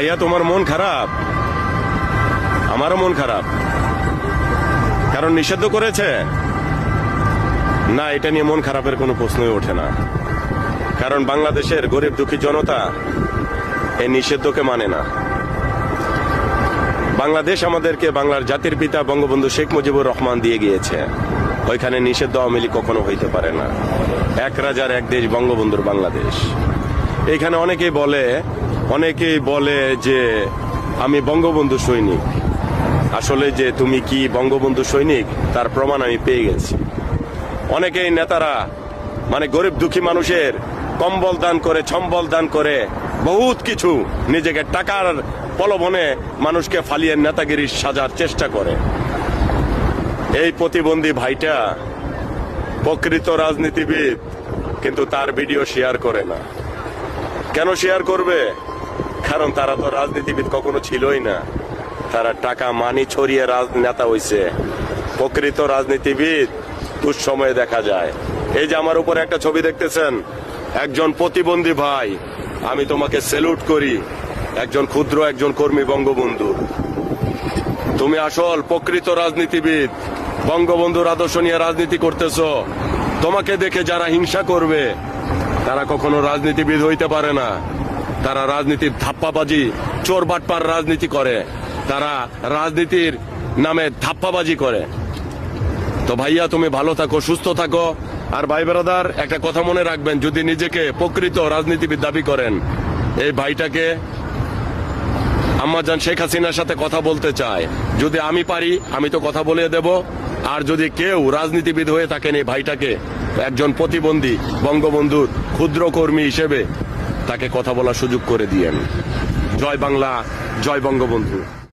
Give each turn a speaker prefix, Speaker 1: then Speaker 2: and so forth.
Speaker 1: ভাইয়া তোমার মন খারাপ, আমারও মন খারাপ। কারণ নিষিদ্ধ করেছে না, এটা নিয়ে মন খারাপের কোনো প্রশ্নই ওঠে না। কারণ বাংলাদেশের গরিব দুঃখী জনতা এই নিষিদ্ধকে মানে না। বাংলাদেশ আমাদেরকে বাংলার জাতির পিতা বঙ্গবন্ধু শেখ মুজিবুর রহমান দিয়ে গিয়েছে, ওইখানে নিষিদ্ধ আওয়ামী লীগ কখনো হইতে পারে না। এক রাজার এক দেশ বঙ্গবন্ধুর বাংলাদেশ। এখানে অনেকেই বলে যে আমি বঙ্গবন্ধু সৈনিক। আসলে যে তুমি কি বঙ্গবন্ধু সৈনিক তার প্রমাণ আমি পেয়ে গেছি। অনেকেই নেতারা মানে গরিব দুঃখী মানুষের কম্বল দান করে, সম্বল দান করে, বহুত কিছু নিজেকে টাকার প্রলোভনে মানুষকে ফালিয়ে নেতাগিরি সাজার চেষ্টা করে। এই প্রতিবন্ধী ভাইটা প্রকৃত রাজনীতিবিদ, কিন্তু তার ভিডিও শেয়ার করে না। কেন শেয়ার করবে? কারণ তারা তো রাজনীতিবিদ কখনো ছিলই না, তারা টাকা মানি ছড়িয়ে নেতা হইছে। প্রকৃত রাজনীতিবিদ দুঃসময়ে দেখা যায়। এই যে আমার উপরে একটা ছবি দেখতেছেন, একজন প্রতিবন্ধী ভাই, আমি তোমাকে স্যালুট করি। একজন ক্ষুদ্র একজন কর্মী বঙ্গবন্ধু, তুমি আসল প্রকৃত রাজনীতিবিদ, বঙ্গবন্ধুর আদর্শ নিয়ে রাজনীতি করতেছ। তোমাকে দেখে যারা হিংসা করবে তারা কখনো রাজনীতিবিদ হইতে পারে না। তারা রাজনীতির ধাপ্পাবাজি, চোর বাটপার রাজনীতি করে, তারা রাজনীতির নামে ধাপ্পাবাজি করে। তো ভাইয়া তুমি ভালো থাকো, সুস্থ থাকো। আর ভাই ব্রাদার, একটা কথা মনে রাখবেন, যদি নিজেকে প্রকৃত রাজনীতিবিদ দাবি করেন, এই ভাইটাকে আম্মাজান শেখ হাসিনার সাথে কথা বলতে চায়, যদি আমি পারি আমি তো কথা বলে দেব। আর যদি কেউ রাজনীতিবিদ হয়ে থাকেন, এই ভাইটাকে একজন প্রতিবন্ধী বঙ্গবন্ধুর ক্ষুদ্র কর্মী হিসেবে তাকে কথা বলার সুযোগ করে দিয়েন। জয় বাংলা, জয় বঙ্গবন্ধু।